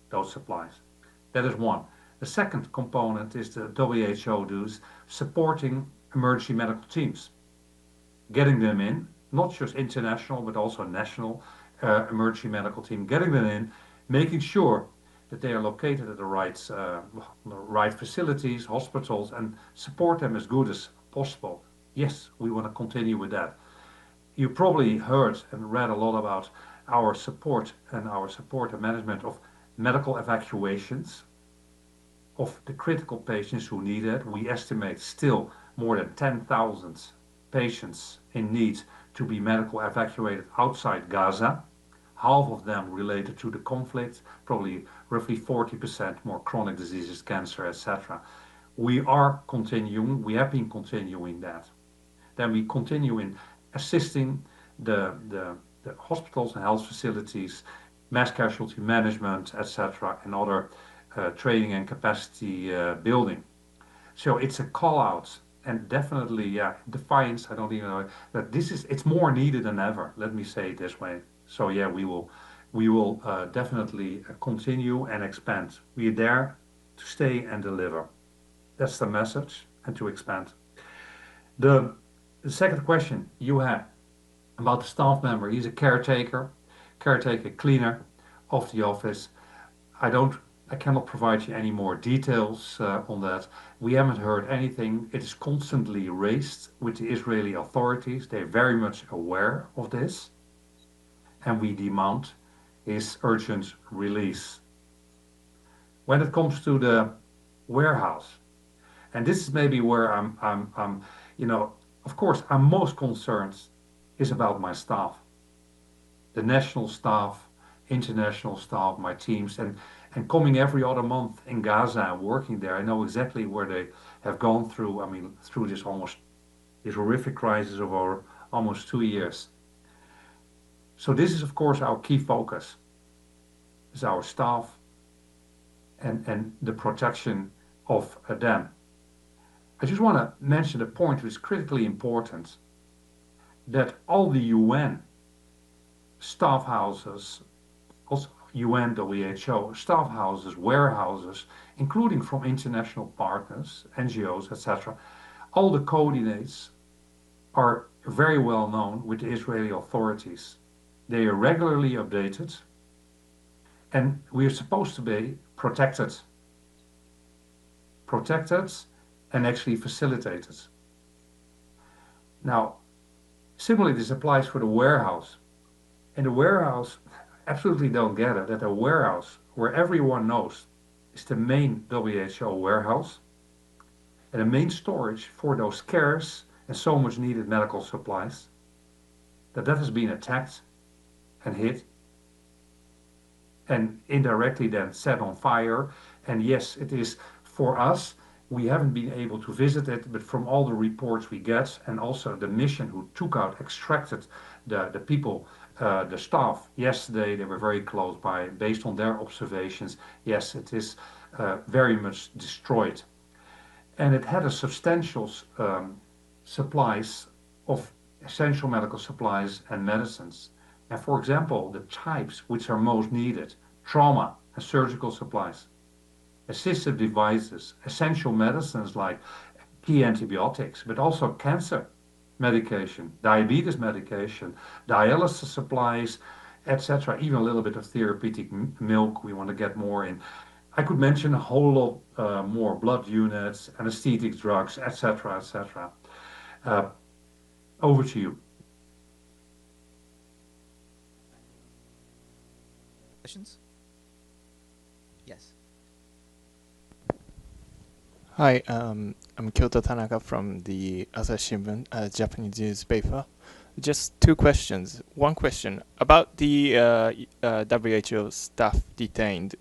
those supplies. That is one. The second component is the WHO does supporting emergency medical teams, getting them in, not just international, but also national emergency medical team, getting them in, making sure that they are located at the right facilities, hospitals, and support them as good as possible. Yes, we want to continue with that. You probably heard and read a lot about our support and management of medical evacuations of the critical patients who need it. We estimate still more than 10,000 patients in need to be medical evacuated outside Gaza, half of them related to the conflict, probably roughly 40% more chronic diseases, cancer, etc. We have been continuing that. Then we continue in assisting the hospitals and health facilities, mass casualty management, etc., and other training and capacity building. So it's a call out and definitely, yeah, defiance. I don't even know that it's more needed than ever. Let me say it this way. So yeah, we will definitely continue and expand. We are there to stay and deliver. That's the message, and to expand. The, the second question you had about the staff member, he's a caretaker, cleaner of the office. I don't, I cannot provide you any more details on that. We haven't heard anything. It is constantly raised with the Israeli authorities. They're very much aware of this, and we demand his urgent release. When it comes to the warehouse, and this is maybe where of course, I'm most concerned is about my staff, the national staff, international staff, my teams, and coming every other month in Gaza and working there. I know exactly where they have gone through. I mean, through this horrific crisis of over almost 2 years. So this is, of course, our key focus: is our staff and the protection of them. I just want to mention a point which is critically important, that all the UN staff houses, also UN, WHO, staff houses, warehouses, including from international partners, NGOs, etc., all the coordinates are very well known with the Israeli authorities. They are regularly updated, and we are supposed to be protected and actually facilitated. Now, similarly, this applies for the warehouse. And the warehouse, absolutely don't get it, that a warehouse where everyone knows is the main WHO warehouse and the main storage for those scarce and so much needed medical supplies, that has been attacked and hit and indirectly then set on fire. And yes, it is for us. We haven't been able to visit it, but from all the reports we get, and also the mission who extracted the people, the staff yesterday, they were very close by, based on their observations. Yes, it is very much destroyed. And it had a substantial supplies of essential medical supplies and medicines. And for example, the types which are most needed: trauma and surgical supplies, assistive devices, essential medicines like key antibiotics, but also cancer medication, diabetes medication, dialysis supplies, etc. Even a little bit of therapeutic milk we want to get more in. I could mention a whole lot more: blood units, anesthetic drugs, etc., etc. Uh, Over to you. Questions? Yes. Hi, I'm Kyoto Tanaka from the Asahi Shimbun, a Japanese newspaper. Just two questions. One question about the WHO staff detained.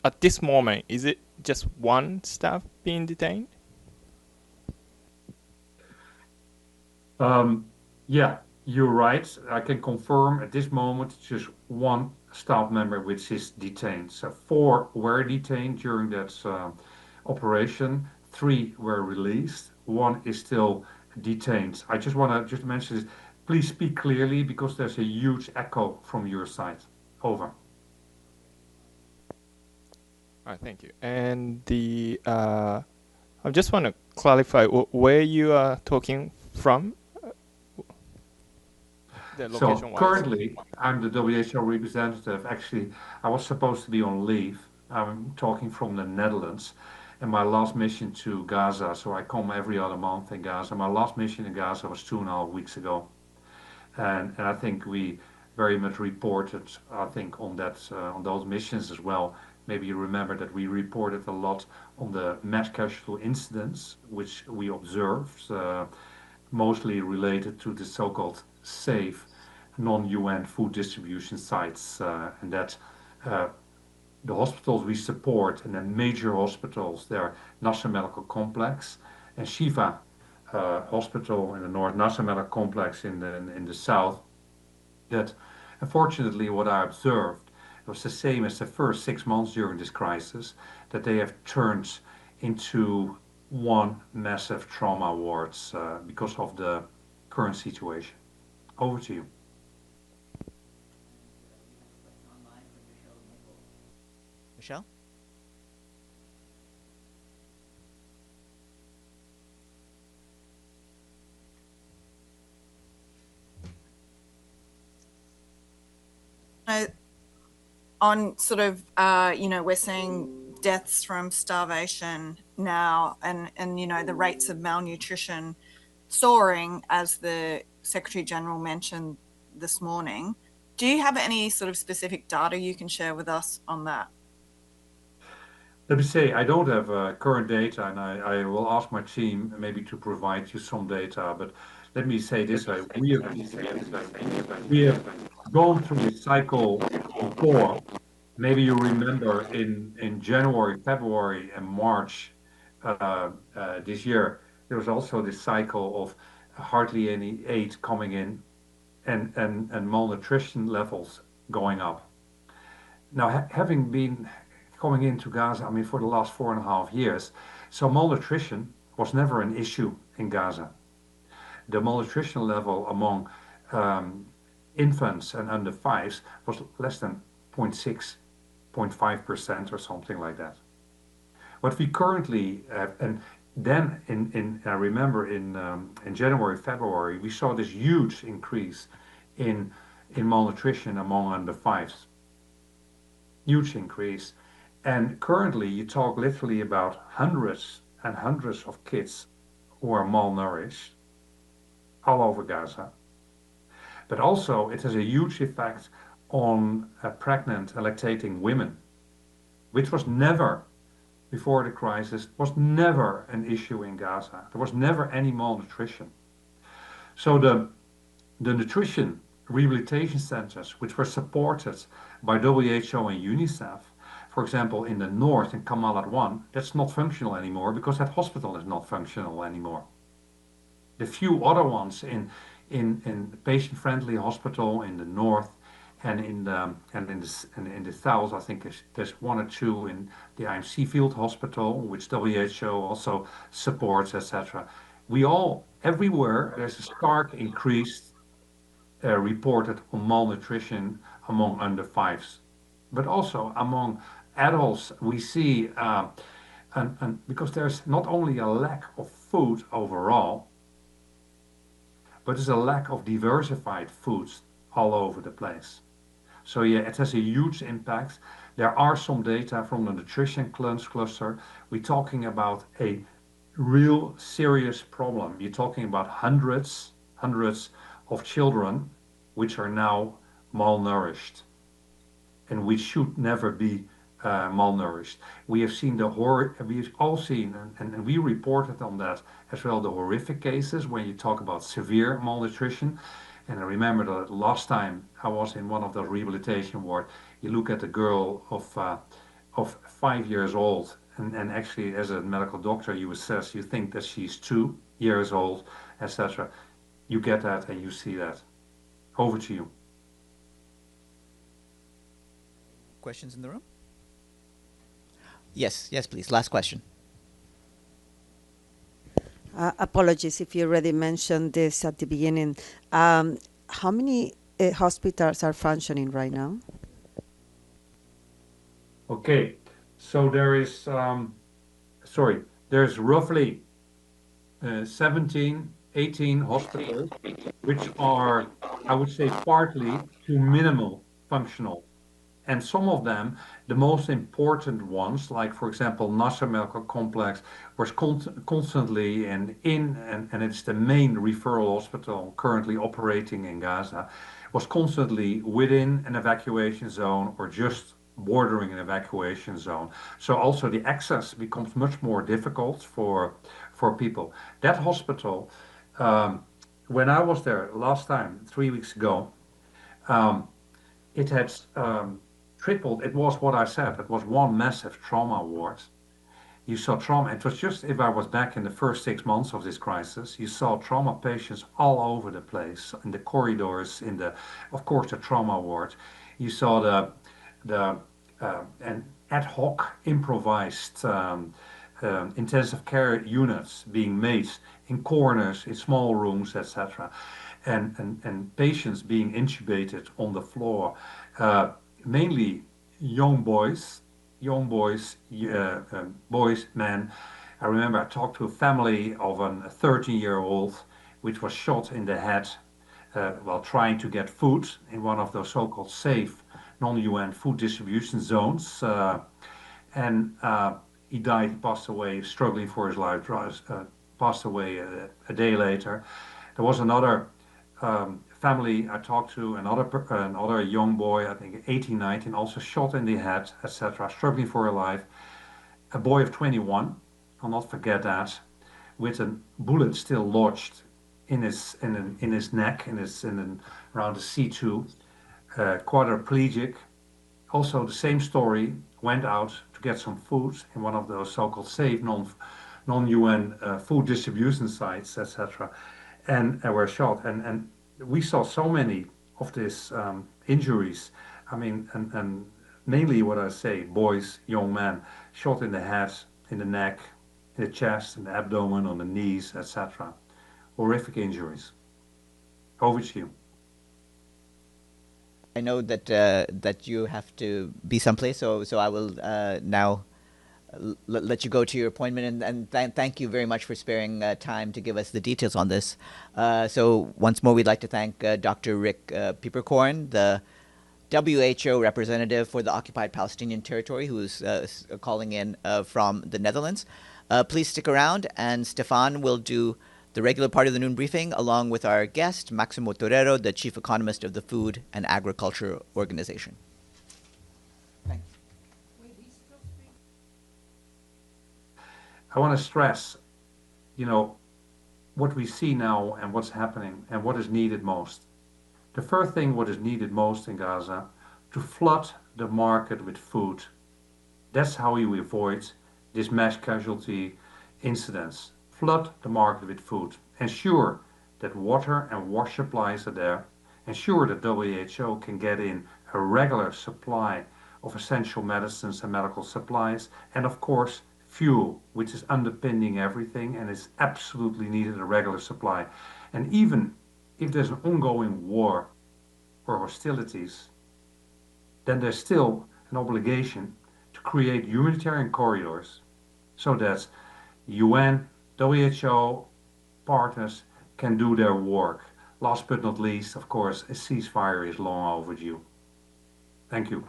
At this moment, is it just one staff being detained? Yeah, you're right. I can confirm at this moment just one staff member which is detained. So 4 were detained during that operation. 3 were released. 1 is still detained. I just want to mention this. Please speak clearly because there's a huge echo from your side. Over. All right, thank you. And I just want to clarify where you are talking from, the So location-wise. currently, I'm the WHO representative. Actually, I was supposed to be on leave. I'm talking from the Netherlands, and my last mission to Gaza. So I come every other month in Gaza. My last mission in Gaza was 2.5 weeks ago, and I think we very much reported. I think on that on those missions as well. Maybe you remember that we reported a lot on the mass casualty incidents which we observed, mostly related to the so-called safe non-UN food distribution sites, and that uh, the hospitals we support, and then major hospitals, they're Nasser Medical Complex and Shifa Hospital in the north, Nasser Medical Complex in the south. That unfortunately, what I observed was the same as the first 6 months during this crisis, that they have turned into one massive trauma wards because of the current situation. Over to you. Michelle? On sort of, we're seeing deaths from starvation now, and the rates of malnutrition soaring, as the Secretary General mentioned this morning. Do you have any sort of specific data you can share with us on that? Let me say, I don't have current data, and I will ask my team maybe to provide you some data, but let me say this way. We have gone through this cycle before. Maybe you remember in January, February, and March this year, there was also this cycle of hardly any aid coming in, and malnutrition levels going up. Now, having been coming into Gaza, I mean, for the last 4.5 years, so malnutrition was never an issue in Gaza. The malnutrition level among infants and under fives was less than 0.6, 0.5% or something like that. What we currently have, and then I remember in January, February, we saw this huge increase in malnutrition among under fives. Huge increase. And currently, you talk literally about hundreds and hundreds of kids who are malnourished all over Gaza. But also, it has a huge effect on pregnant and lactating women, which was never, before the crisis, was never an issue in Gaza. There was never any malnutrition. So the nutrition rehabilitation centers, which were supported by WHO and UNICEF, for example, in the north in Kamal Adwan, that's not functional anymore because that hospital is not functional anymore. The few other ones in patient-friendly hospital in the north and in the south, I think there's one or two in the IMC Field Hospital, which WHO also supports, etc. We all, everywhere, there's a stark increase reported on malnutrition among under fives, but also among adults. We see, and because there's not only a lack of food overall, but there's a lack of diversified foods all over the place. So yeah, it has a huge impact. There are some data from the nutrition cluster. We're talking about a real serious problem. You're talking about hundreds of children which are now malnourished, and which should never be malnourished. We have seen we've all seen, and we reported on that as well, the horrific cases when you talk about severe malnutrition. And I remember the last time I was in one of those rehabilitation wards, you look at a girl of 5 years old, and actually as a medical doctor you assess, you think that she's 2 years old, etc. You get that and you see that. Over to you. Questions in the room? Yes, please. Last question. Apologies if you already mentioned this at the beginning. How many hospitals are functioning right now? Okay, So sorry, there's roughly 17, 18 hospitals, which are, I would say, partly to minimal functional. And some of them, the most important ones, like for example, Nasser Medical Complex, was constantly and it's the main referral hospital currently operating in Gaza, was constantly within an evacuation zone or just bordering an evacuation zone. So also the access becomes much more difficult for people. That hospital, um, when I was there last time, 3 weeks ago, um, it had tripled. It was what I said. It was one massive trauma ward. You saw trauma. It was just if I was back in the first 6 months of this crisis, you saw trauma patients all over the place, in the corridors, of course, the trauma ward. You saw the and ad hoc improvised intensive care units being made in corners, in small rooms, etc., and patients being intubated on the floor, uh, mainly young boys, boys, men. I remember I talked to a family of a 13-year-old which was shot in the head while trying to get food in one of those so-called safe non-UN food distribution zones. And he died, he passed away, struggling for his life, passed away a day later. There was another family I talked to, another young boy, I think 18, 19, also shot in the head, etc., struggling for his life. A boy of 21, I'll not forget that, with a bullet still lodged in his neck, around the C2, quadriplegic. Also, the same story, went out to get some food in one of those so-called safe non-UN food distribution sites, etc., and were shot. And we saw so many of these injuries. I mean, and mainly what I say, boys, young men, shot in the head, in the neck, in the chest, in the abdomen, on the knees, etc. Horrific injuries. Over to you. I know that you have to be someplace, so I will now let you go to your appointment, and thank you very much for sparing time to give us the details on this. So once more, we'd like to thank Dr. Rick Pieperkorn, the WHO representative for the occupied Palestinian territory, who's calling in from the Netherlands. Please stick around, and Stephane will do the regular part of the noon briefing, along with our guest, Maximo Torero, the chief economist of the Food and Agriculture Organization. Thanks. I want to stress, you know, what we see now and what's happening and what is needed most. The first thing what is needed most in Gaza, to flood the market with food. That's how you avoid this mass casualty incidents. Flood the market with food. Ensure that water and wash supplies are there. Ensure that WHO can get in a regular supply of essential medicines and medical supplies. And of course, fuel, which is underpinning everything and is absolutely needed, a regular supply. And even if there's an ongoing war or hostilities, then there's still an obligation to create humanitarian corridors so that UN, WHO, partners can do their work. Last but not least, of course, a ceasefire is long overdue. Thank you.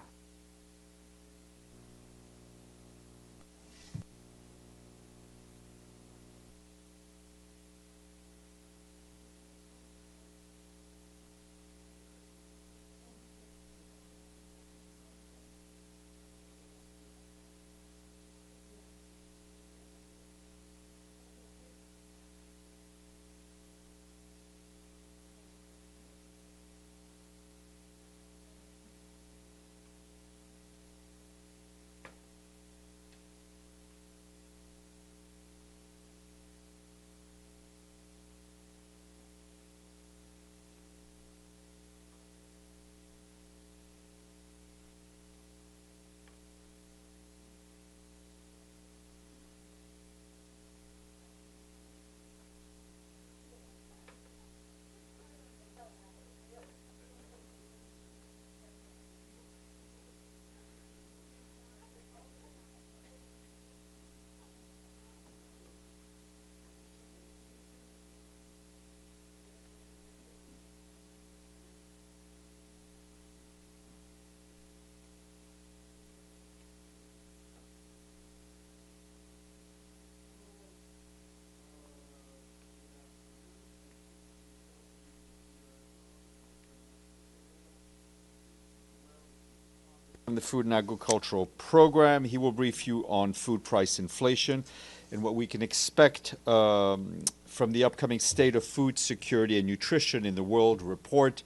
from the Food and Agricultural Program. He will brief you on food price inflation and what we can expect from the upcoming State of Food Security and Nutrition in the World Report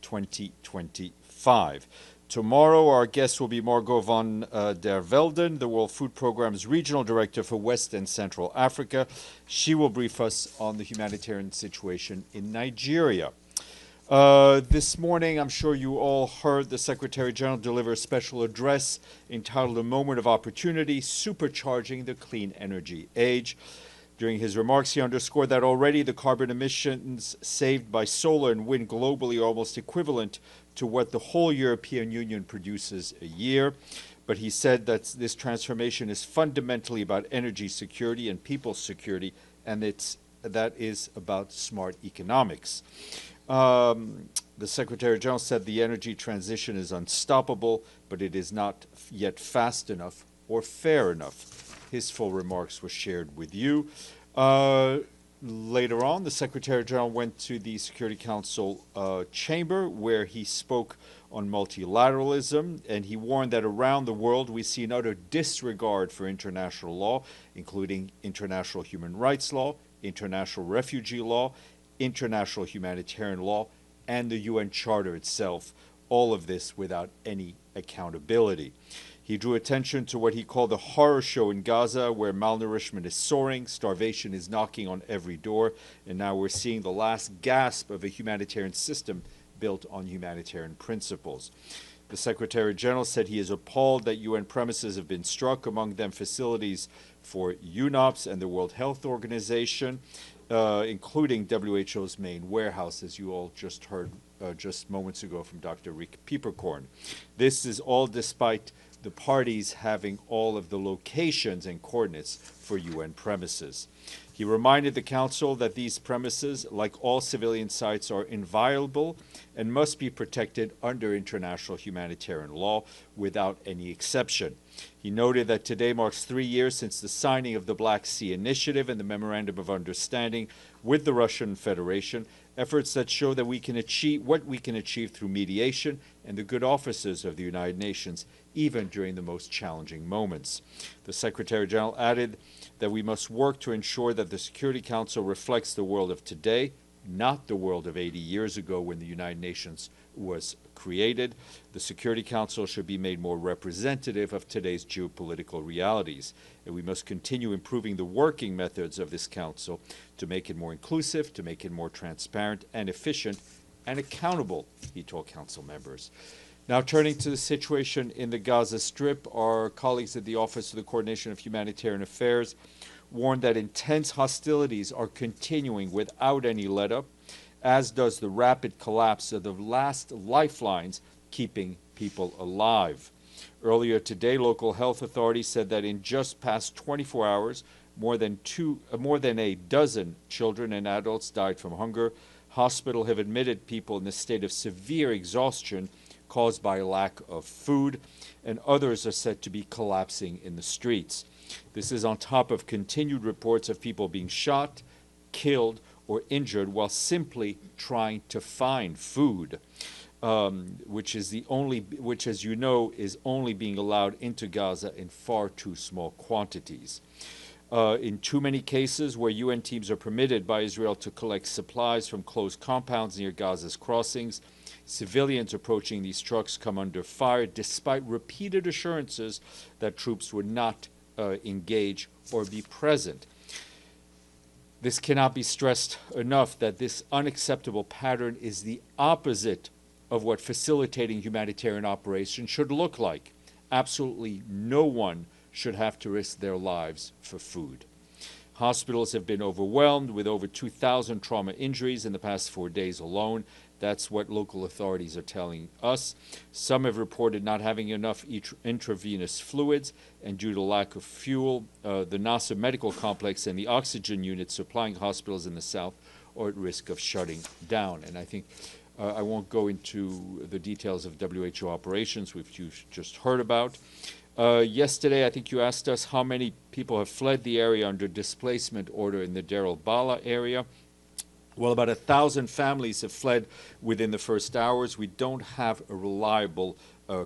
2025. Tomorrow, our guest will be Margot van der Velden, the World Food Programme's Regional Director for West and Central Africa. She will brief us on the humanitarian situation in Nigeria. This morning, I'm sure you all heard the Secretary General deliver a special address entitled A Moment of Opportunity, Supercharging the Clean Energy Age. During his remarks, he underscored that already the carbon emissions saved by solar and wind globally are almost equivalent to what the whole European Union produces a year. But he said that this transformation is fundamentally about energy security and people's security, and that is about smart economics. The Secretary General said the energy transition is unstoppable, but it is not yet fast enough or fair enough. His full remarks were shared with you. Later on, the Secretary General went to the Security Council chamber where he spoke on multilateralism, and he warned that around the world we see an utter disregard for international law, including international human rights law, international refugee law, international humanitarian law, and the UN Charter itself, all of this without any accountability. He drew attention to what he called the horror show in Gaza, where malnourishment is soaring, starvation is knocking on every door, and now we're seeing the last gasp of a humanitarian system built on humanitarian principles. The Secretary General said he is appalled that UN premises have been struck, among them facilities for UNOPS and the World Health Organization, including WHO's main warehouse, as you all just heard just moments ago from Dr. Rick Pieperkorn. This is all despite the parties having all of the locations and coordinates for UN premises. He reminded the Council that these premises, like all civilian sites, are inviolable and must be protected under international humanitarian law without any exception. He noted that today marks 3 years since the signing of the Black Sea Initiative and the Memorandum of Understanding with the Russian Federation, efforts that show that we can achieve what we can achieve through mediation and the good offices of the United Nations, even during the most challenging moments. The Secretary General added that we must work to ensure that the Security Council reflects the world of today, not the world of 80 years ago when the United Nations was created. The Security Council should be made more representative of today's geopolitical realities, and we must continue improving the working methods of this Council to make it more inclusive, to make it more transparent and efficient and accountable, he told Council members. Now, turning to the situation in the Gaza Strip, our colleagues at the Office of the Coordination of Humanitarian Affairs warned that intense hostilities are continuing without any let-up, as does the rapid collapse of the last lifelines keeping people alive. Earlier today, local health authorities said that in just past 24 hours, more than a dozen children and adults died from hunger. Hospitals have admitted people in a state of severe exhaustion caused by lack of food, and others are said to be collapsing in the streets. This is on top of continued reports of people being shot, killed, or injured while simply trying to find food, which, as you know, is only being allowed into Gaza in far too small quantities. In too many cases where UN teams are permitted by Israel to collect supplies from closed compounds near Gaza's crossings, civilians approaching these trucks come under fire despite repeated assurances that troops would not engage or be present. This cannot be stressed enough that this unacceptable pattern is the opposite of what facilitating humanitarian operations should look like. Absolutely no one should have to risk their lives for food. Hospitals have been overwhelmed with over 2,000 trauma injuries in the past 4 days alone. That's what local authorities are telling us. Some have reported not having enough intravenous fluids, and due to lack of fuel, the Nasser Medical Complex and the oxygen units supplying hospitals in the south are at risk of shutting down. And I think I won't go into the details of WHO operations, which you've just heard about. Yesterday, I think you asked us how many people have fled the area under displacement order in the Deir el-Bala area. Well, about 1,000 families have fled within the first hours. We don't have a reliable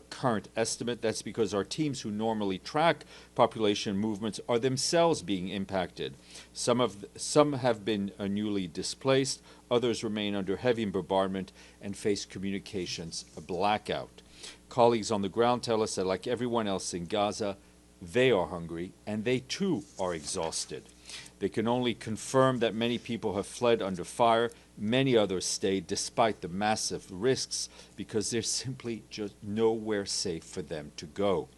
current estimate. That's because our teams who normally track population movements are themselves being impacted. Some have been newly displaced, others remain under heavy bombardment and face communications blackout. Colleagues on the ground tell us that, like everyone else in Gaza, they are hungry and they too are exhausted. They can only confirm that many people have fled under fire. Many others stayed despite the massive risks because there's simply just nowhere safe for them to go.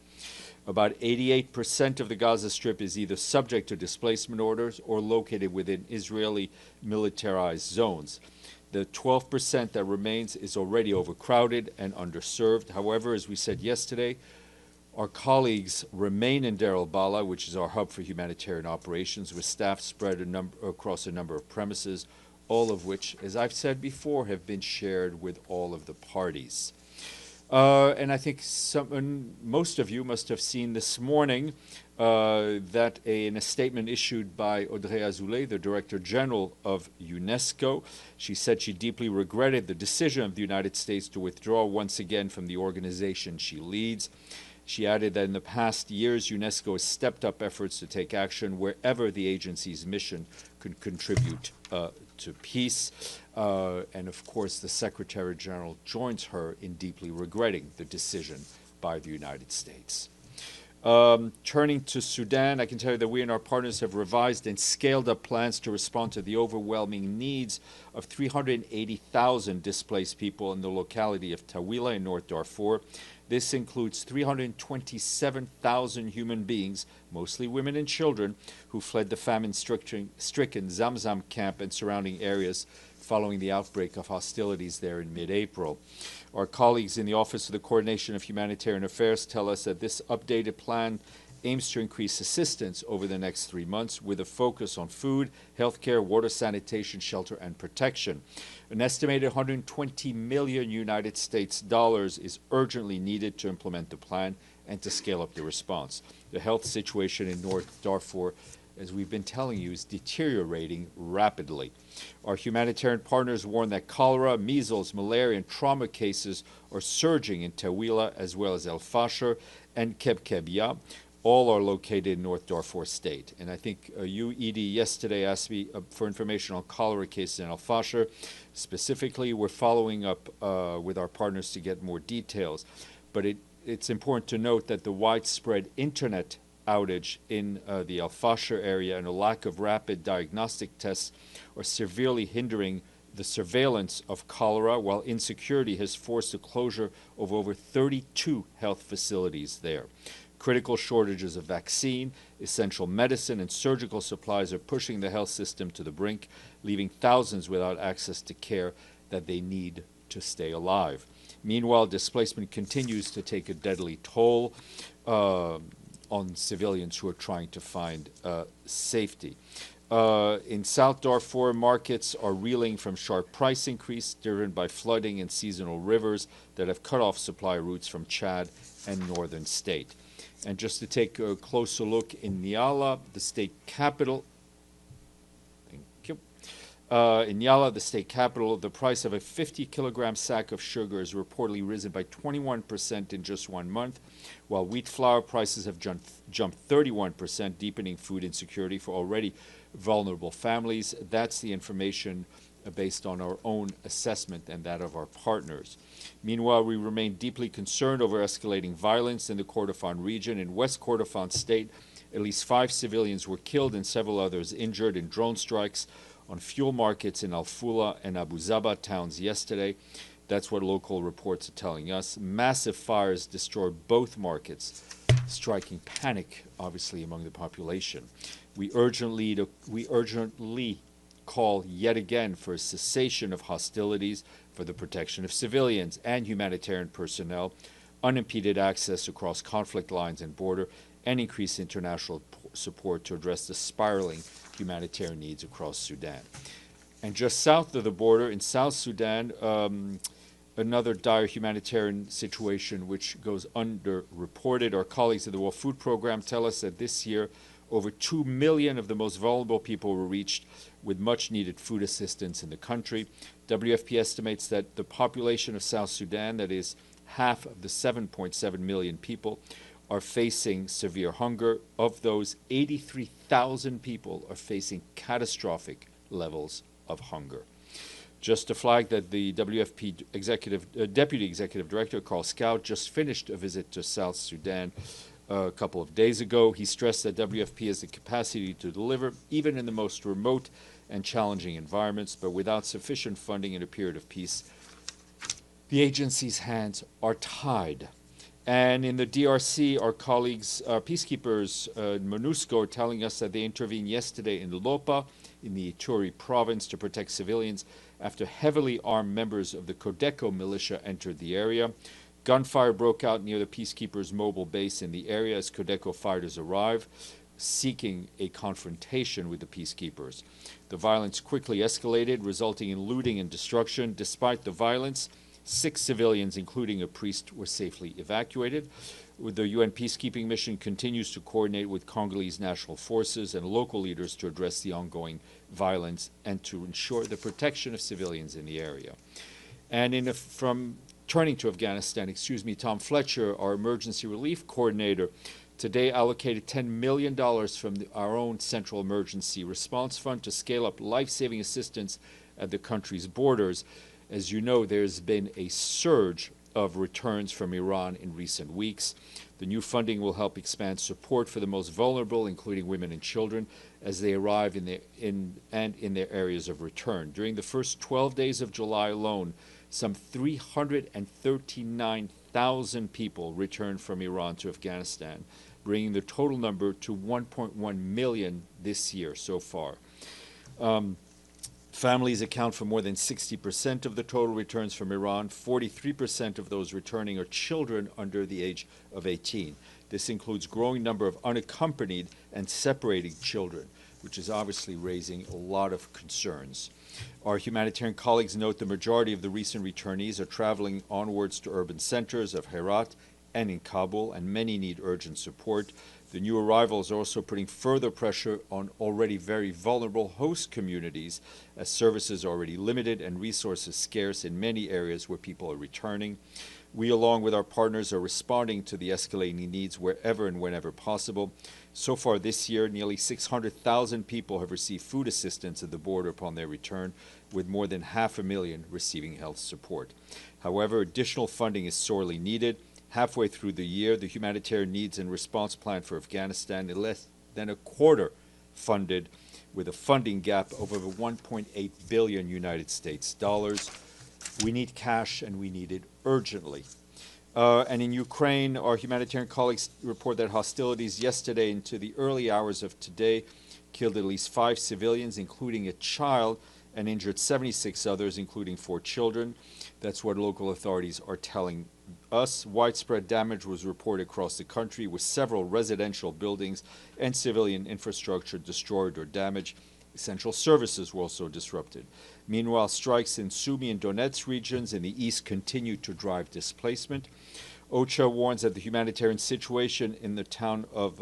About 88% of the Gaza Strip is either subject to displacement orders or located within Israeli militarized zones. The 12% that remains is already overcrowded and underserved. However, as we said yesterday, our colleagues remain in Deir al-Balah, which is our hub for humanitarian operations, with staff spread across a number of premises, all of which, as I've said before, have been shared with all of the parties. And I think most of you must have seen this morning that in a statement issued by Audrey Azoulay, the Director General of UNESCO, she said she deeply regretted the decision of the United States to withdraw once again from the organization she leads. She added that in the past years, UNESCO has stepped up efforts to take action wherever the agency's mission could contribute to peace. And of course, the Secretary General joins her in deeply regretting the decision by the United States. Turning to Sudan, I can tell you that we and our partners have revised and scaled up plans to respond to the overwhelming needs of 380,000 displaced people in the locality of Tawila in North Darfur. This includes 327,000 human beings, mostly women and children, who fled the famine-stricken Zamzam camp and surrounding areas following the outbreak of hostilities there in mid-April. Our colleagues in the Office of the Coordination of Humanitarian Affairs tell us that this updated plan aims to increase assistance over the next 3 months with a focus on food, healthcare, water, sanitation, shelter, and protection. An estimated 120 million United States dollars is urgently needed to implement the plan and to scale up the response. The health situation in North Darfur, as we've been telling you, is deteriorating rapidly. Our humanitarian partners warn that cholera, measles, malaria, and trauma cases are surging in Tawila as well as El Fasher and Kebkebia. All are located in North Darfur State. And I think you, Edie, yesterday asked me for information on cholera cases in El Fasher. Specifically, we're following up with our partners to get more details. But it's important to note that the widespread internet outage in the El Fasher area and a lack of rapid diagnostic tests are severely hindering the surveillance of cholera, while insecurity has forced the closure of over 32 health facilities there. Critical shortages of vaccine, essential medicine, and surgical supplies are pushing the health system to the brink, leaving thousands without access to care that they need to stay alive. Meanwhile, displacement continues to take a deadly toll on civilians who are trying to find safety. In South Darfur, markets are reeling from sharp price increase driven by flooding and seasonal rivers that have cut off supply routes from Chad and northern state. And just to take a closer look in Nyala, the state capital, in Nyala, the state capital, the price of a 50-kilogram sack of sugar has reportedly risen by 21% in just 1 month, while wheat flour prices have jumped 31%, deepening food insecurity for already vulnerable families. That's the information based on our own assessment and that of our partners. Meanwhile, we remain deeply concerned over escalating violence in the Kordofan region. In West Kordofan state, at least 5 civilians were killed and several others injured in drone strikes on fuel markets in Al Fula and Abu Zaba towns yesterday. That's what local reports are telling us. Massive fires destroyed both markets, striking panic, obviously, among the population. We urgently call yet again for a cessation of hostilities, for the protection of civilians and humanitarian personnel, unimpeded access across conflict lines and border, and increased international support to address the spiraling humanitarian needs across Sudan. And just south of the border, in South Sudan, another dire humanitarian situation which goes underreported. Our colleagues at the World Food Program tell us that this year, over 2 million of the most vulnerable people were reached with much-needed food assistance in the country. WFP estimates that the population of South Sudan, that is half of the 7.7 million people are facing severe hunger. Of those, 83,000 people are facing catastrophic levels of hunger. Just to flag that the WFP Deputy Executive Director, Carl Scout, just finished a visit to South Sudan a couple of days ago. He stressed that WFP has the capacity to deliver even in the most remote and challenging environments, but without sufficient funding in a period of peace, the agency's hands are tied. And in the DRC, our colleagues, peacekeepers in MONUSCO, are telling us that they intervened yesterday in Lopa, in the Ituri province, to protect civilians after heavily armed members of the Codeco militia entered the area. Gunfire broke out near the peacekeepers' mobile base in the area as Codeco fighters arrived, seeking a confrontation with the peacekeepers. The violence quickly escalated, resulting in looting and destruction. Despite the violence, 6 civilians, including a priest, were safely evacuated. The UN peacekeeping mission continues to coordinate with Congolese national forces and local leaders to address the ongoing violence and to ensure the protection of civilians in the area. And from turning to Afghanistan, Tom Fletcher, our emergency relief coordinator, today allocated $10 million from our own Central Emergency Response Fund to scale up life-saving assistance at the country's borders. As you know, there's been a surge of returns from Iran in recent weeks. The new funding will help expand support for the most vulnerable, including women and children, as they arrive in their areas of return. During the first 12 days of July alone, some 339,000 people returned from Iran to Afghanistan, bringing the total number to 1.1 million this year so far. Families account for more than 60% of the total returns from Iran. 43% of those returning are children under the age of 18. This includes a growing number of unaccompanied and separating children, which is obviously raising a lot of concerns. Our humanitarian colleagues note the majority of the recent returnees are traveling onwards to urban centers of Herat and in Kabul, and many need urgent support. The new arrivals are also putting further pressure on already very vulnerable host communities, as services are already limited and resources scarce in many areas where people are returning. We, along with our partners, are responding to the escalating needs wherever and whenever possible. So far this year, nearly 600,000 people have received food assistance at the border upon their return, with more than 500,000 receiving health support. However, additional funding is sorely needed. Halfway through the year, the Humanitarian Needs and Response Plan for Afghanistan is less than a quarter funded, with a funding gap of over 1.8 billion United States dollars. We need cash, and we need it urgently. And in Ukraine, our humanitarian colleagues report that hostilities yesterday into the early hours of today killed at least 5 civilians, including a child, and injured 76 others, including 4 children. That's what local authorities are telling us. Widespread damage was reported across the country, with several residential buildings and civilian infrastructure destroyed or damaged. Essential services were also disrupted. Meanwhile, strikes in Sumy and Donetsk regions in the east continue to drive displacement. OCHA warns that the humanitarian situation in the town of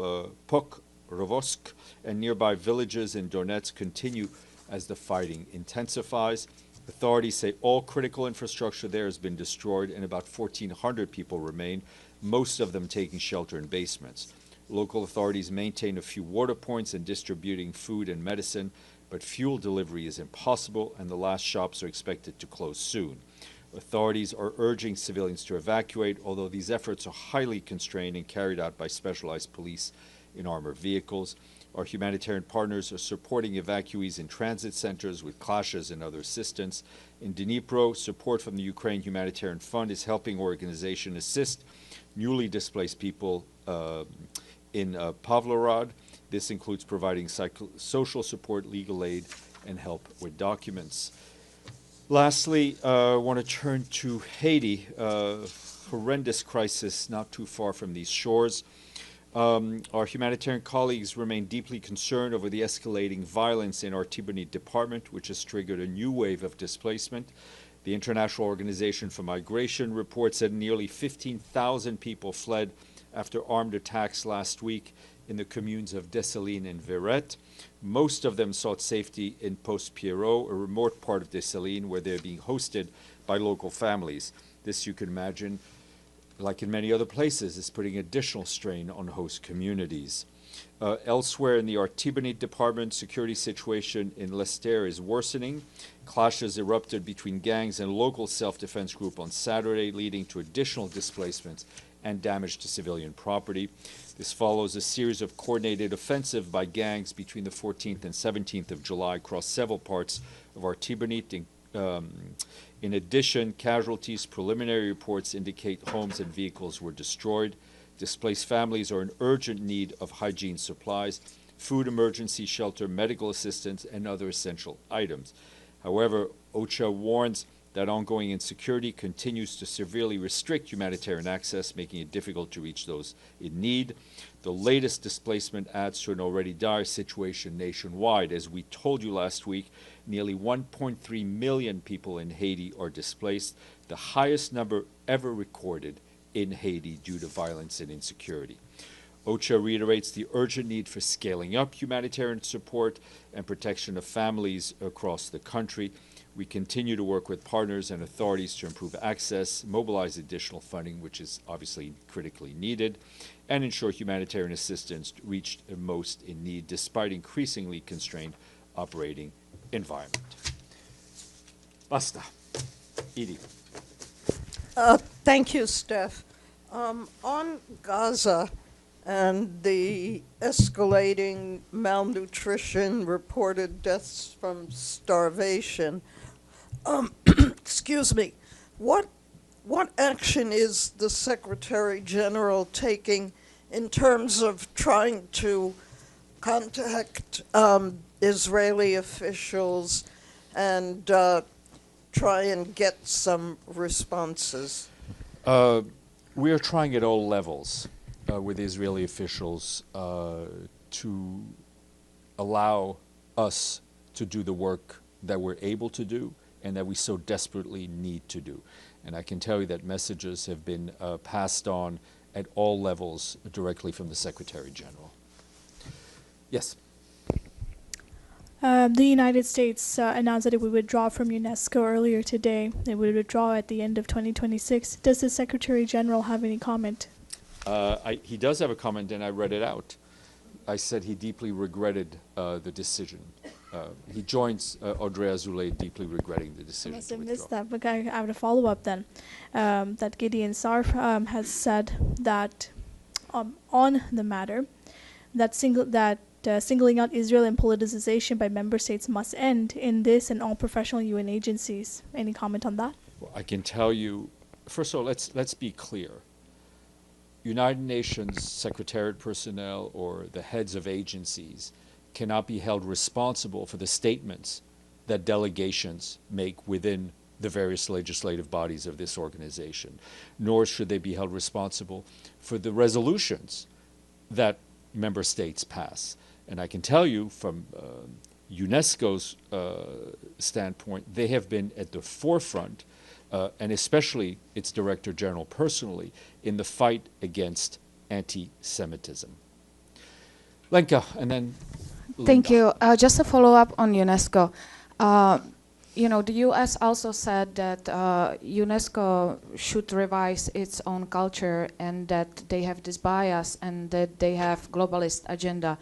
Pokrovsk and nearby villages in Donetsk continue as the fighting intensifies. Authorities say all critical infrastructure there has been destroyed and about 1,400 people remain, most of them taking shelter in basements. Local authorities maintain a few water points and distributing food and medicine, but fuel delivery is impossible and the last shops are expected to close soon. Authorities are urging civilians to evacuate, although these efforts are highly constrained and carried out by specialized police in armored vehicles. Our humanitarian partners are supporting evacuees in transit centers with clashes and other assistance. In Dnipro, support from the Ukraine Humanitarian Fund is helping organizations assist newly displaced people in Pavlorad. This includes providing social support, legal aid, and help with documents. Lastly, I want to turn to Haiti, horrendous crisis not too far from these shores. Our humanitarian colleagues remain deeply concerned over the escalating violence in our Tibonite department, which has triggered a new wave of displacement. The International Organization for Migration reports that nearly 15,000 people fled after armed attacks last week in the communes of Dessalines and Verret. Most of them sought safety in Post-Pierrot, a remote part of Dessalines, where they're being hosted by local families. This, you can imagine, like in many other places, is putting additional strain on host communities. Elsewhere in the Artibonite department, security situation in Lester is worsening. Clashes erupted between gangs and local self-defense group on Saturday, leading to additional displacements and damage to civilian property. This follows a series of coordinated offensive by gangs between the 14th and 17th of July across several parts of Artibonite. In addition, casualties, preliminary reports indicate homes and vehicles were destroyed. Displaced families are in urgent need of hygiene supplies, food emergency shelter, medical assistance, and other essential items. However, OCHA warns that ongoing insecurity continues to severely restrict humanitarian access, making it difficult to reach those in need. The latest displacement adds to an already dire situation nationwide. As we told you last week, nearly 1.3 million people in Haiti are displaced, the highest number ever recorded in Haiti due to violence and insecurity. OCHA reiterates the urgent need for scaling up humanitarian support and protection of families across the country. We continue to work with partners and authorities to improve access, mobilize additional funding, which is obviously critically needed, and ensure humanitarian assistance reached most in need despite increasingly constrained operating environment. Basta. Edie. Thank you, Steph. On Gaza and the escalating malnutrition, reported deaths from starvation, excuse me, what action is the Secretary General taking in terms of trying to contact Israeli officials and try and get some responses? We are trying at all levels with Israeli officials to allow us to do the work that we're able to do and that we so desperately need to do. And I can tell you that messages have been passed on at all levels directly from the Secretary General. Yes. The United States announced that it would withdraw from UNESCO earlier today. It would withdraw at the end of 2026. Does the Secretary General have any comment? He does have a comment, and I read it out. I said he deeply regretted the decision. He joins Audrey Azoulay deeply regretting the decision. I must have missed that, but I have a follow-up then. That Gideon Sarf has said that on the matter, that singling out Israel and politicization by member states must end in this and all professional UN agencies. Any comment on that? Well, I can tell you, first of all, let's be clear. United Nations Secretariat personnel or the heads of agencies cannot be held responsible for the statements that delegations make within the various legislative bodies of this organization, nor should they be held responsible for the resolutions that member states pass. And I can tell you from UNESCO's standpoint, they have been at the forefront, and especially its Director General personally, in the fight against anti-Semitism. Lenka, and then Linda. Thank you. Just a follow-up on UNESCO. The U.S. also said that UNESCO should revise its own culture and that they have this bias and that they have globalist agenda.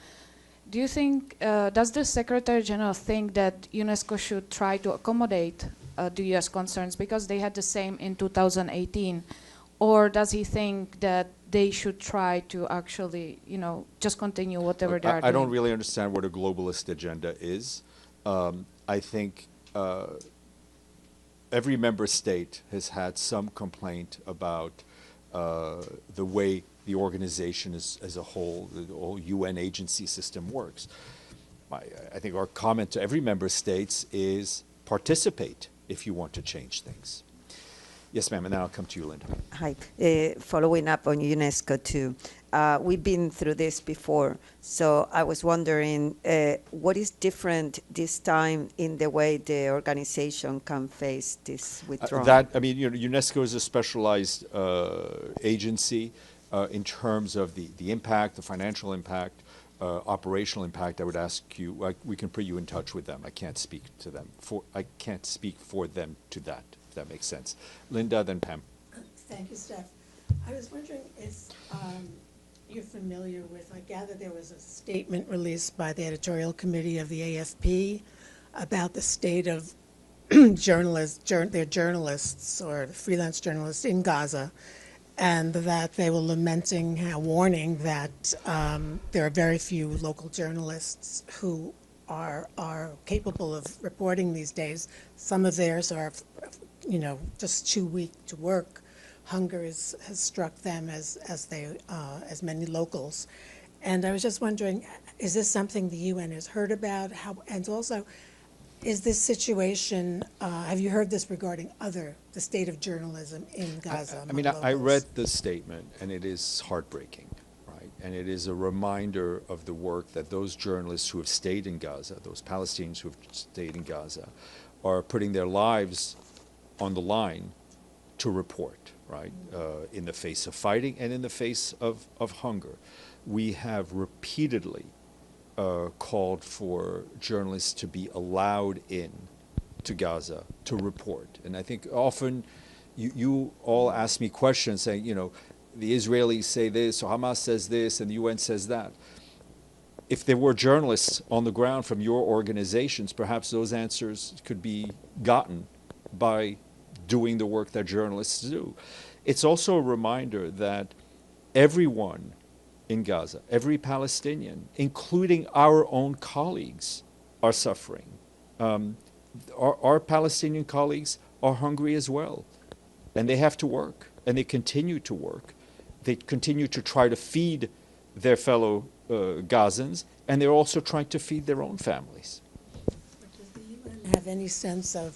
Do you think, does the Secretary General think that UNESCO should try to accommodate the U.S. concerns because they had the same in 2018? Or does he think that they should try to actually, just continue whatever they are doing? I don't really understand what a globalist agenda is. I think every member state has had some complaint about the way the organization as a whole, the whole UN agency system works. I think our comment to every member state is participate if you want to change things. Yes, ma'am, and then I'll come to you, Linda. Hi. Following up on UNESCO too, we've been through this before, so I was wondering what is different this time in the way the organization can face this withdrawal? UNESCO is a specialized agency in terms of the impact, the financial impact, operational impact. I would ask you, we can put you in touch with them. I can't speak to them. I can't speak for them to that. That makes sense. Linda, then Pam. Thank you, Steph. I was wondering if you're familiar with, I gather there was a statement released by the editorial committee of the AFP about the state of their journalists or freelance journalists in Gaza, and that they were warning that there are very few local journalists who are capable of reporting these days. Some of theirs are, just too weak to work. Hunger has struck them as many locals. And I was just wondering, is this something the UN has heard about? And also, is this situation, have you heard this regarding the state of journalism in Gaza? I read the statement, and it is heartbreaking, right? And it is a reminder of the work that those journalists who have stayed in Gaza, those Palestinians who have stayed in Gaza, are putting their lives on the line to report, right? In the face of fighting and in the face of hunger. We have repeatedly called for journalists to be allowed in to Gaza to report. And I think often you all ask me questions saying, the Israelis say this, or Hamas says this, and the UN says that. If there were journalists on the ground from your organizations, perhaps those answers could be gotten by doing the work that journalists do. It's also a reminder that everyone in Gaza, every Palestinian, including our own colleagues, are suffering. Our Palestinian colleagues are hungry as well, and they have to work, and they continue to work. They continue to try to feed their fellow Gazans, and they're also trying to feed their own families. Does the UN have any sense of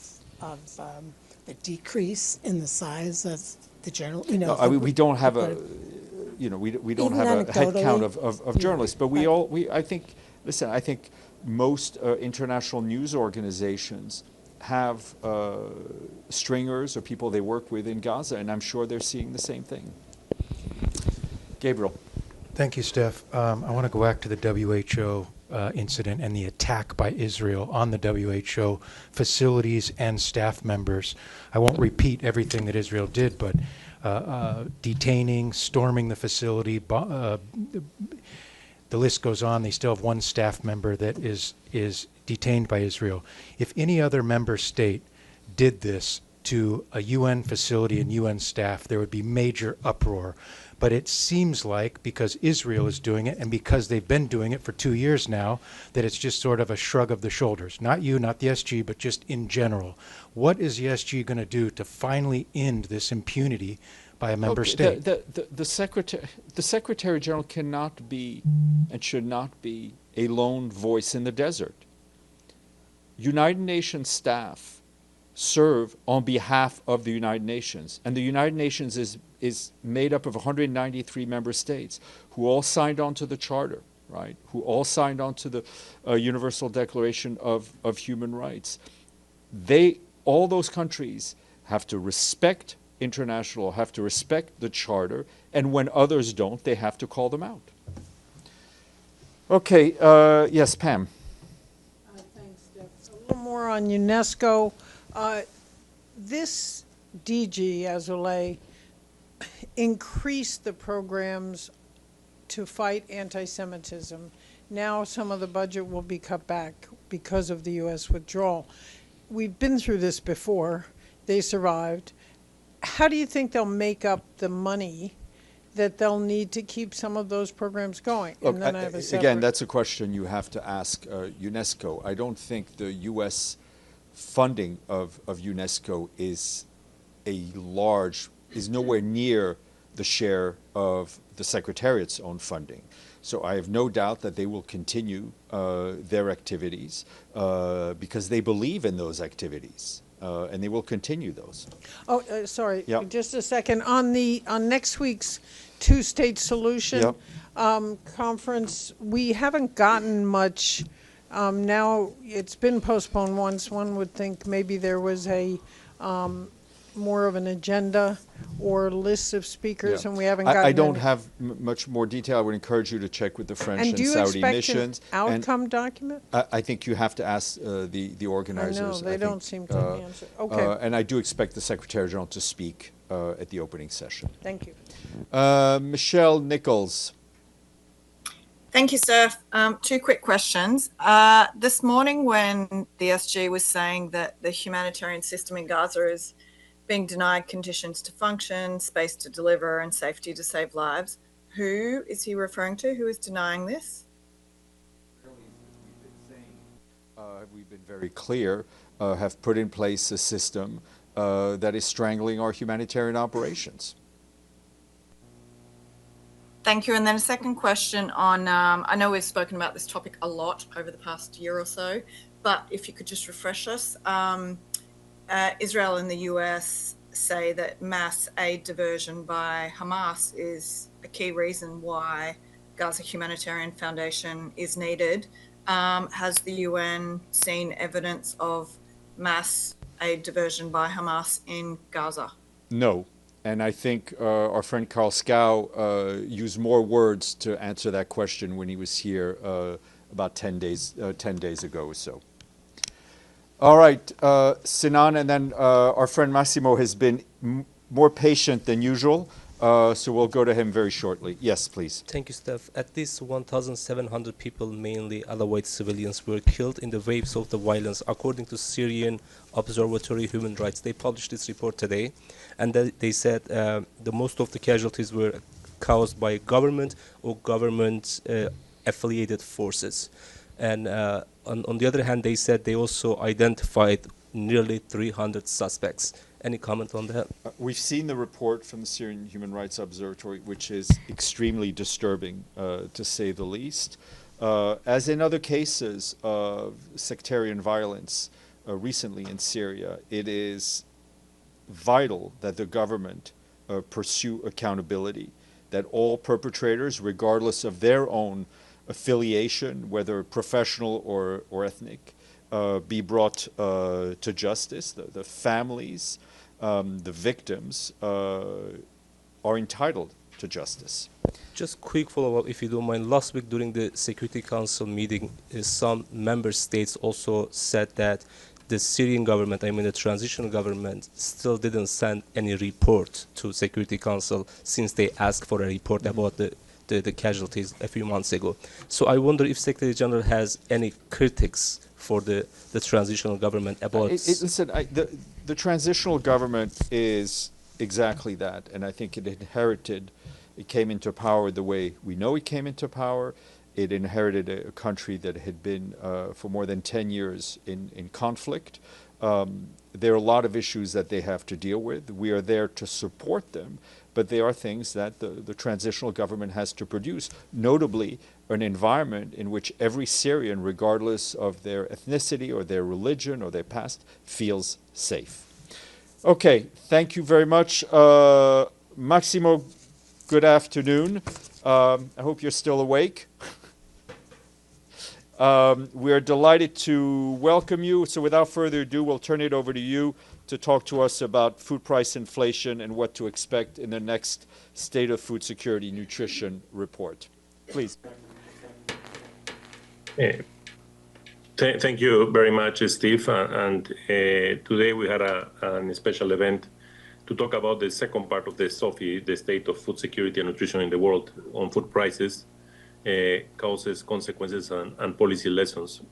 the decrease in the size of the journal? We don't have we don't have a head count of journalists, but I think most international news organizations have stringers or people they work with in Gaza, and I'm sure they're seeing the same thing. Gabriel. Thank you, Steph. I want to go back to the WHO incident and the attack by Israel on the WHO facilities and staff members. I won't repeat everything that Israel did, but detaining, storming the facility, the list goes on. They still have one staff member that is detained by Israel. If any other member state did this to a UN facility and UN staff, there would be major uproar. But it seems like, because Israel is doing it, and because they've been doing it for 2 years now, that it's just sort of a shrug of the shoulders. Not you, not the SG, but just in general. What is the SG going to do to finally end this impunity by a member state? The Secretary General cannot be and should not be a lone voice in the desert. United Nations staff serve on behalf of the United Nations, and the United Nations is made up of 193 member states who all signed on to the Charter, right? Who all signed on to the Universal Declaration of Human Rights. All those countries have to respect have to respect the Charter, and when others don't, they have to call them out. Okay, yes, Pam. Thanks, Steph. A little more on UNESCO. This DG, Azoulay, increased the programs to fight anti-Semitism. Now some of the budget will be cut back because of the U.S. withdrawal. We've been through this before. They survived. How do you think they'll make up the money that they'll need to keep some of those programs going? Look, and then I have a again, that's a question you have to ask UNESCO. I don't think the U.S. funding of UNESCO is nowhere near the share of the Secretariat's own funding. So I have no doubt that they will continue their activities because they believe in those activities, and they will continue those. Oh, sorry, Yep. just a second. On next week's two-state solution Yep. Conference, we haven't gotten much. Now it's been postponed once. One would think maybe there was a more of an agenda or list of speakers, Yeah. and we haven't gotten I don't any. have much more detail. I would encourage you to check with the French and, And do you Saudi expect missions. an outcome document? I think you have to ask the organizers. I know, they don't seem to answer. Okay. And I do expect the Secretary General to speak at the opening session. Thank you. Michelle Nichols. Thank you, Steph. Two quick questions. This morning when the SG was saying that the humanitarian system in Gaza is being denied conditions to function, space to deliver, and safety to save lives, who is he referring to? Who is denying this? We've been very clear, have put in place a system that is strangling our humanitarian operations. Thank you. And then a second question on, I know we've spoken about this topic a lot over the past year or so, but if you could just refresh us. Israel and the US say that mass aid diversion by Hamas is a key reason why Gaza Humanitarian Foundation is needed. Has the UN seen evidence of mass aid diversion by Hamas in Gaza? No. And I think our friend Carl Scow used more words to answer that question when he was here about 10 days ago or so. All right, Sinan, and then our friend Massimo has been more patient than usual, so we'll go to him very shortly. Yes, please. Thank you, Steph. At least 1,700 people, mainly Alawite civilians, were killed in the waves of the violence, according to Syrian Observatory Human Rights. They published this report today, and they said the most of the casualties were caused by government or government-affiliated forces. And on the other hand, they said they also identified nearly 300 suspects. Any comment on that? We've seen the report from the Syrian Human Rights Observatory, which is extremely disturbing, to say the least. As in other cases of sectarian violence recently in Syria, it is vital that the government pursue accountability, that all perpetrators, regardless of their own affiliation, whether professional or ethnic, be brought to justice. The families, the victims are entitled to justice. Just quick follow-up, if you don't mind. Last week during the Security Council meeting, some member states also said that the Syrian government, I mean the transitional government, still didn't send any report to Security Council since they asked for a report about the casualties a few months ago. So I wonder if Secretary General has any critics for the transitional government about... Listen, the transitional government is exactly that, and I think it came into power the way we know it came into power. It inherited a country that had been for more than 10 years in conflict. There are a lot of issues that they have to deal with. We are there to support them, but there are things that the transitional government has to produce, notably an environment in which every Syrian, regardless of their ethnicity or their religion or their past, feels safe. Okay, thank you very much. Maximo, good afternoon. I hope you're still awake. We are delighted to welcome you. So without further ado, we'll turn it over to you to talk to us about food price inflation and what to expect in the next State of Food Security Nutrition report. Please. Thank you very much, Steve. And today we had a special event to talk about the second part of the SOFI, the State of Food Security and Nutrition in the World, on food prices, causes, consequences, and policy lessons.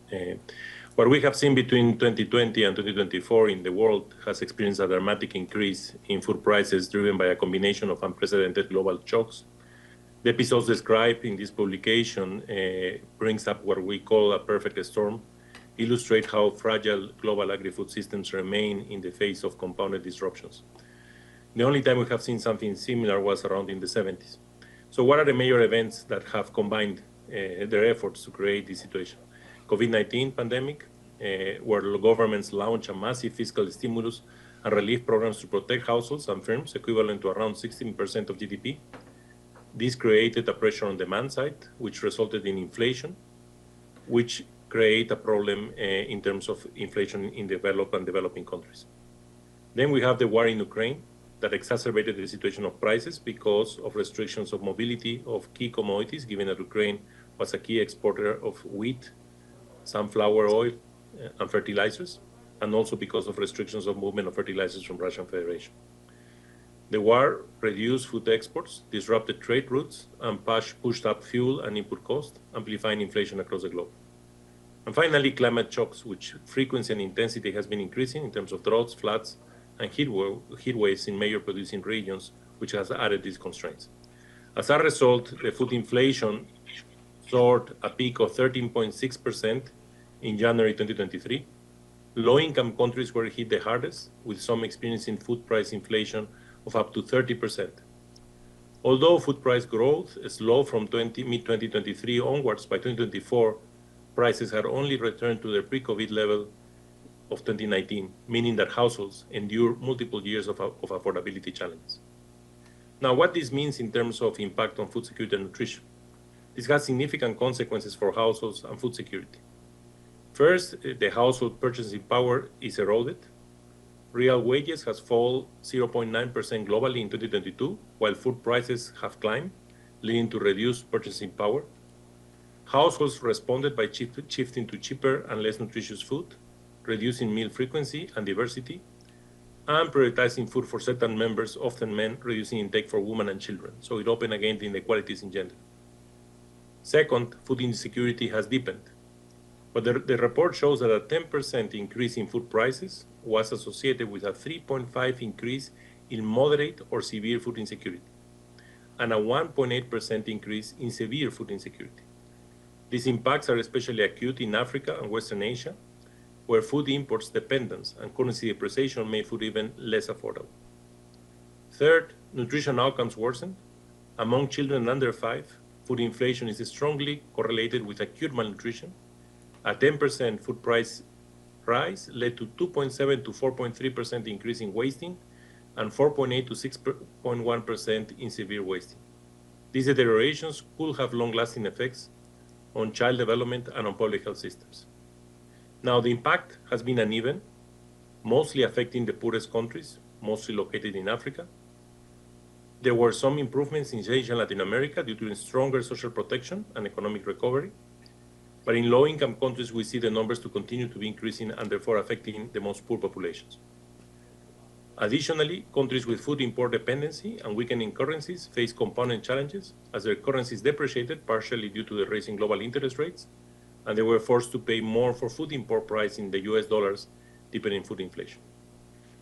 What we have seen between 2020 and 2024 in the world has experienced a dramatic increase in food prices driven by a combination of unprecedented global shocks. The episodes described in this publication brings up what we call a perfect storm, illustrate how fragile global agri-food systems remain in the face of compounded disruptions. The only time we have seen something similar was around in the 70s. So what are the major events that have combined their efforts to create this situation? COVID-19 pandemic, where governments launch a massive fiscal stimulus and relief programs to protect households and firms, equivalent to around 16% of GDP. This created a pressure on demand side, which resulted in inflation, which create a problem in terms of inflation in developed and developing countries. Then we have the war in Ukraine that exacerbated the situation of prices because of restrictions of mobility of key commodities, given that Ukraine was a key exporter of wheat, sunflower oil, and fertilizers, and also because of restrictions of movement of fertilizers from Russian Federation. The war reduced food exports, disrupted trade routes, and pushed up fuel and input costs, amplifying inflation across the globe. And finally, climate shocks, which frequency and intensity has been increasing in terms of droughts, floods, and heat waves in major producing regions, which has added these constraints. As a result, the food inflation soared a peak of 13.6% in January 2023. Low-income countries were hit the hardest, with some experiencing food price inflation of up to 30%. Although food price growth slowed from mid-2023 onwards, by 2024, prices had only returned to their pre-COVID level of 2019, meaning that households endure multiple years of affordability challenges. Now, what this means in terms of impact on food security and nutrition? This has significant consequences for households and food security. First, the household purchasing power is eroded. Real wages has fallen 0.9% globally in 2022, while food prices have climbed, leading to reduced purchasing power. Households responded by shifting to cheaper and less nutritious food, reducing meal frequency and diversity, and prioritizing food for certain members, often men, reducing intake for women and children. So it opened again the inequalities in gender. Second, food insecurity has deepened. But the report shows that a 10% increase in food prices was associated with a 3.5% increase in moderate or severe food insecurity, and a 1.8% increase in severe food insecurity. These impacts are especially acute in Africa and Western Asia, where food imports dependence and currency depreciation made food even less affordable. Third, nutrition outcomes worsened. Among children under 5, food inflation is strongly correlated with acute malnutrition. A 10% food price rise led to 2.7 to 4.3% increase in wasting and 4.8 to 6.1% in severe wasting. These deteriorations could have long-lasting effects on child development and on public health systems. Now, the impact has been uneven, mostly affecting the poorest countries, mostly located in Africa. There were some improvements in Asia and Latin America due to stronger social protection and economic recovery. But in low-income countries, we see the numbers to continue to be increasing and therefore affecting the most poor populations. Additionally, countries with food import dependency and weakening currencies face compounding challenges as their currencies depreciated, partially due to the rising global interest rates, and they were forced to pay more for food import price in the US dollars, deepening food inflation.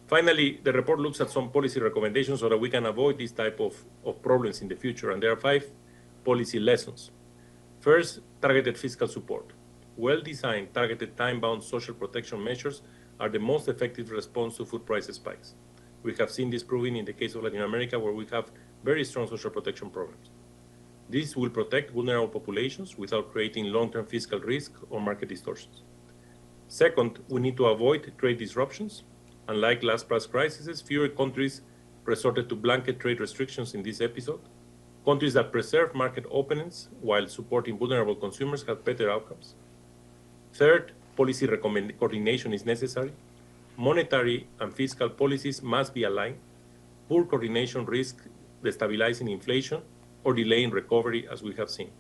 Finally, the report looks at some policy recommendations so that we can avoid this type of problems in the future, and there are 5 policy lessons. First, targeted fiscal support. Well-designed, targeted, time-bound social protection measures are the most effective response to food price spikes. We have seen this proven in the case of Latin America, where we have very strong social protection programs. This will protect vulnerable populations without creating long-term fiscal risk or market distortions. Second, we need to avoid trade disruptions. Unlike last past crises, fewer countries resorted to blanket trade restrictions in this episode. Countries that preserve market openness while supporting vulnerable consumers have better outcomes. Third, policy coordination is necessary. Monetary and fiscal policies must be aligned. Poor coordination risks destabilizing inflation or delaying recovery, as we have seen.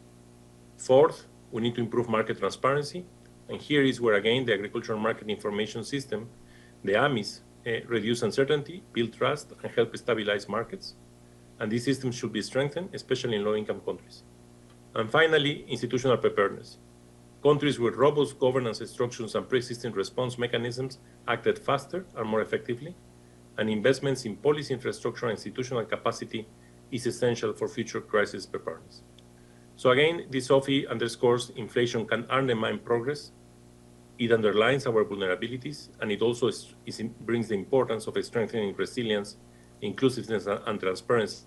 Fourth, we need to improve market transparency. And here is where, again, the Agricultural Market Information System, the AMIS, reduce uncertainty, build trust, and help stabilize markets. And these systems should be strengthened, especially in low-income countries. And finally, institutional preparedness. Countries with robust governance structures and pre-existing response mechanisms acted faster and more effectively, and investments in policy infrastructure and institutional capacity is essential for future crisis preparedness. So again, this SOFI underscores inflation can undermine progress. It underlines our vulnerabilities, and it also brings the importance of strengthening resilience, inclusiveness, and transparency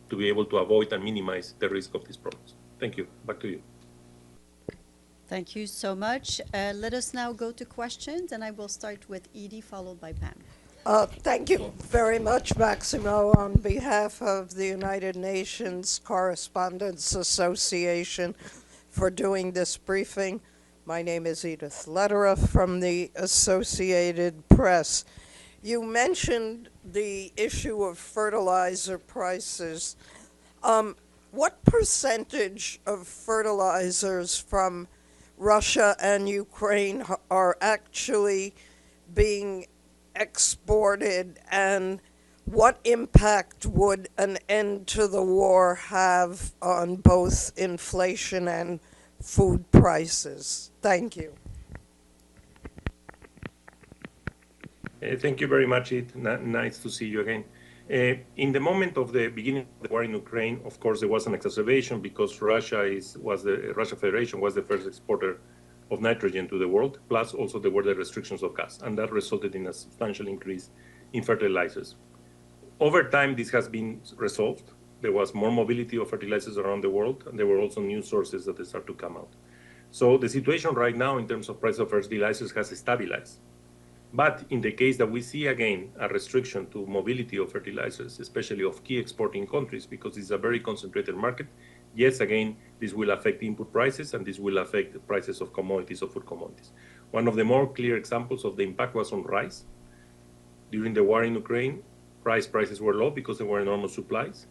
to be able to avoid and minimize the risk of these problems. Thank you. Back to you. Thank you so much. Let us now go to questions, and I will start with Edie, followed by Pam. Thank you very much, Maximo. On behalf of the United Nations Correspondents Association for doing this briefing, my name is Edith Lederer from the Associated Press. You mentioned the issue of fertilizer prices. What percentage of fertilizers from Russia and Ukraine are actually being exported, and what impact would an end to the war have on both inflation and food prices? Thank you. Thank you very much. Nice to see you again. In the moment of the beginning of the war in Ukraine, of course, there was an exacerbation because Russia Federation was the first exporter of nitrogen to the world. Plus, also there were the restrictions of gas, and that resulted in a substantial increase in fertilizers. Over time, this has been resolved. There was more mobility of fertilizers around the world, and there were also new sources that start to come out. So the situation right now in terms of price of fertilizers has stabilized. But in the case that we see again a restriction to mobility of fertilizers, especially of key exporting countries, because it's a very concentrated market, yes, again, this will affect input prices and this will affect the prices of commodities, of food commodities. One of the more clear examples of the impact was on rice. During the war in Ukraine, rice prices were low because there were enormous supplies.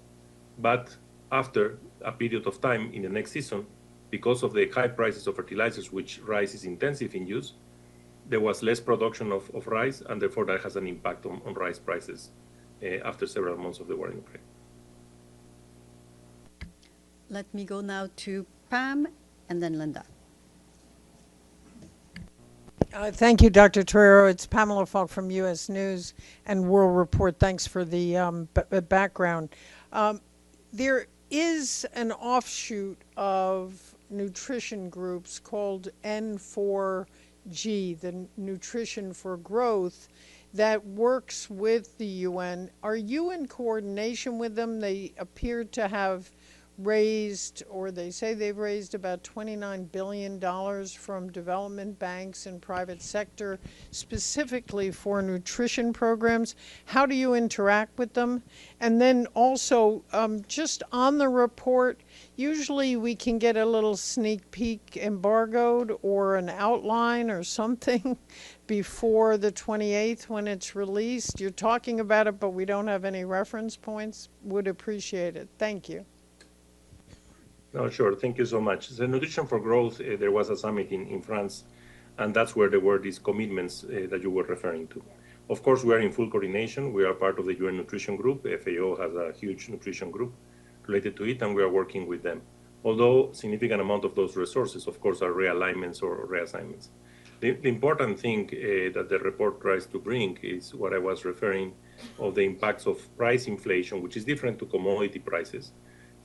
But after a period of time in the next season, because of the high prices of fertilizers, which rice is intensive in use, there was less production of rice, and therefore that has an impact on rice prices after several months of the war in Ukraine. Let me go now to Pam and then Linda. Thank you, Dr. Torero. It's Pamela Falk from U.S. News and World Report. Thanks for the background. There is an offshoot of nutrition groups called N4G, the Nutrition for Growth, that works with the UN. Are you in coordination with them? They appear to have raised, or they say they've raised about $29 billion from development banks and private sector specifically for nutrition programs. How do you interact with them? And then also, just on the report, usually we can get a little sneak peek embargoed or an outline or something before the 28th when it's released. You're talking about it, but we don't have any reference points. Would appreciate it. Thank you. No, sure. Thank you so much. The Nutrition for Growth, there was a summit in France, and that's where there were these commitments that you were referring to. Of course, we are in full coordination. We are part of the UN Nutrition Group. FAO has a huge nutrition group related to it, and we are working with them. Although significant amount of those resources, of course, are realignments or reassignments. The important thing that the report tries to bring is what I was referring of the impacts of price inflation, which is different to commodity prices.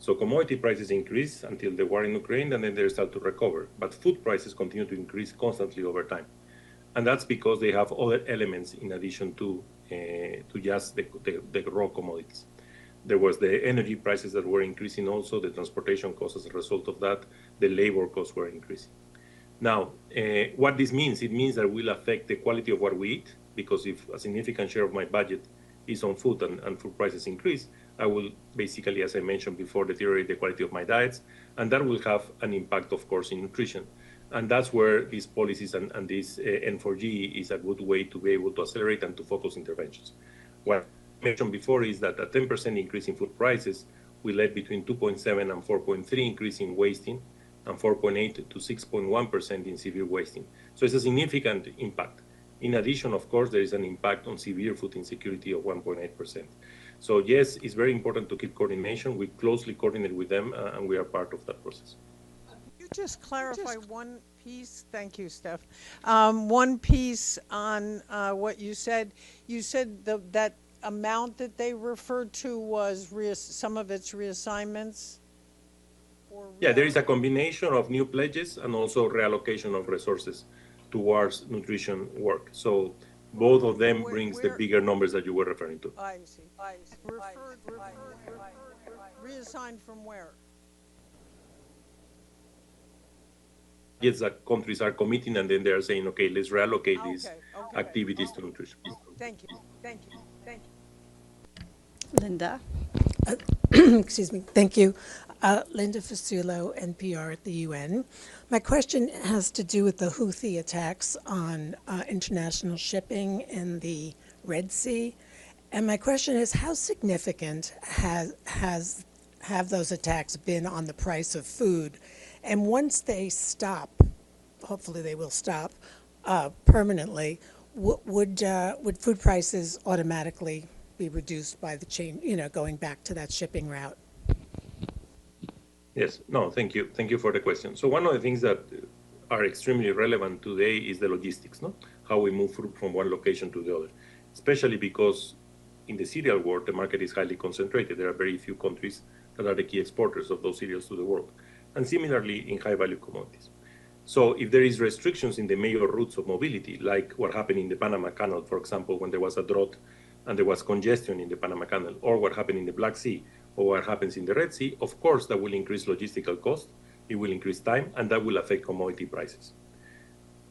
So commodity prices increase until the war in Ukraine, and then they start to recover. But food prices continue to increase constantly over time. And that's because they have other elements in addition to just the raw commodities. There was the energy prices that were increasing also, the transportation costs as a result of that, the labor costs were increasing. Now, what this means, it means that it will affect the quality of what we eat, because if a significant share of my budget is on food and food prices increase, I will basically, as I mentioned before, deteriorate the quality of my diets, and that will have an impact, of course, in nutrition. And that's where these policies and this N4G is a good way to be able to accelerate and to focus interventions. What I mentioned before is that a 10% increase in food prices will lead between 2.7 and 4.3 increase in wasting, and 4.8 to 6.1% in severe wasting. So it's a significant impact. In addition, of course, there is an impact on severe food insecurity of 1.8%. So yes, it's very important to keep coordination. We closely coordinate with them, and we are part of that process. Can you just clarify one piece? Thank you, Steph. One piece on what you said. You said that amount that they referred to was some of its reassignments? Yeah, there is a combination of new pledges and also reallocation of resources towards nutrition work. So both of them brings the bigger numbers that you were referring to. I see. Reassigned from where? Yes, that countries are committing, and then they are saying, okay, let's reallocate these activities to nutrition. Thank you. Linda. Excuse me. Thank you. Linda Fasulo, NPR at the UN. My question has to do with the Houthi attacks on international shipping in the Red Sea. And my question is, how significant have those attacks been on the price of food? And once they stop, hopefully they will stop permanently, would food prices automatically be reduced by the chain, going back to that shipping route? Yes, no, thank you. Thank you for the question. So one of the things that are extremely relevant today is the logistics, no? How we move fruit from one location to the other, especially because in the cereal world, the market is highly concentrated. There are very few countries that are the key exporters of those cereals to the world. And similarly in high value commodities. So if there is restrictions in the major routes of mobility, like what happened in the Panama Canal, for example, when there was a drought and there was congestion in the Panama Canal, or what happened in the Black Sea, or what happens in the Red Sea, of course, that will increase logistical cost, it will increase time, and that will affect commodity prices.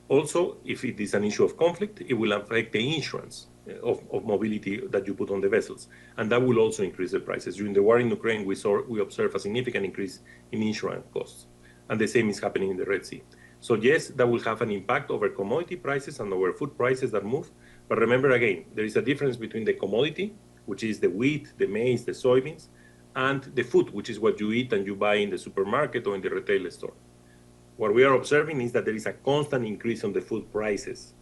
Also, if it is an issue of conflict, it will affect the insurance of mobility that you put on the vessels, and that will also increase the prices. During the war in Ukraine, we observed a significant increase in insurance costs, and the same is happening in the Red Sea. So yes, that will have an impact over commodity prices and over food prices that move. But remember again, there is a difference between the commodity, which is the wheat, the maize, the soybeans, and the food, which is what you eat and you buy in the supermarket or in the retail store. What we are observing is that there is a constant increase on the food prices.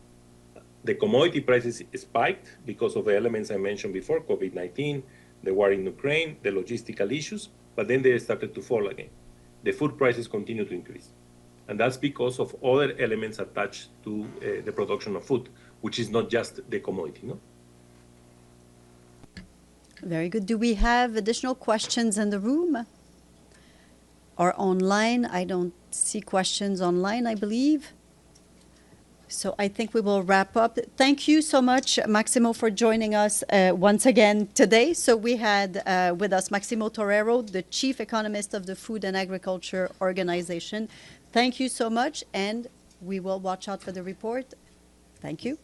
The commodity prices spiked because of the elements I mentioned before, COVID-19, the war in Ukraine, the logistical issues, but then they started to fall again. The food prices continue to increase. And that's because of other elements attached to the production of food, which is not just the commodity, no? Very good. Do we have additional questions in the room or online? I don't see questions online, I believe. So I think we will wrap up. Thank you so much, Maximo, for joining us once again today. So we had with us Maximo Torero, the Chief Economist of the Food and Agriculture Organization. Thank you so much, and we will watch out for the report. Thank you.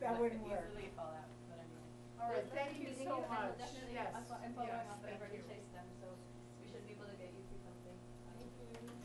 That wouldn't work. All right, thank you so much. Yes. I'm following up. I've already chased them, so we should be able to get you through something. Thank you.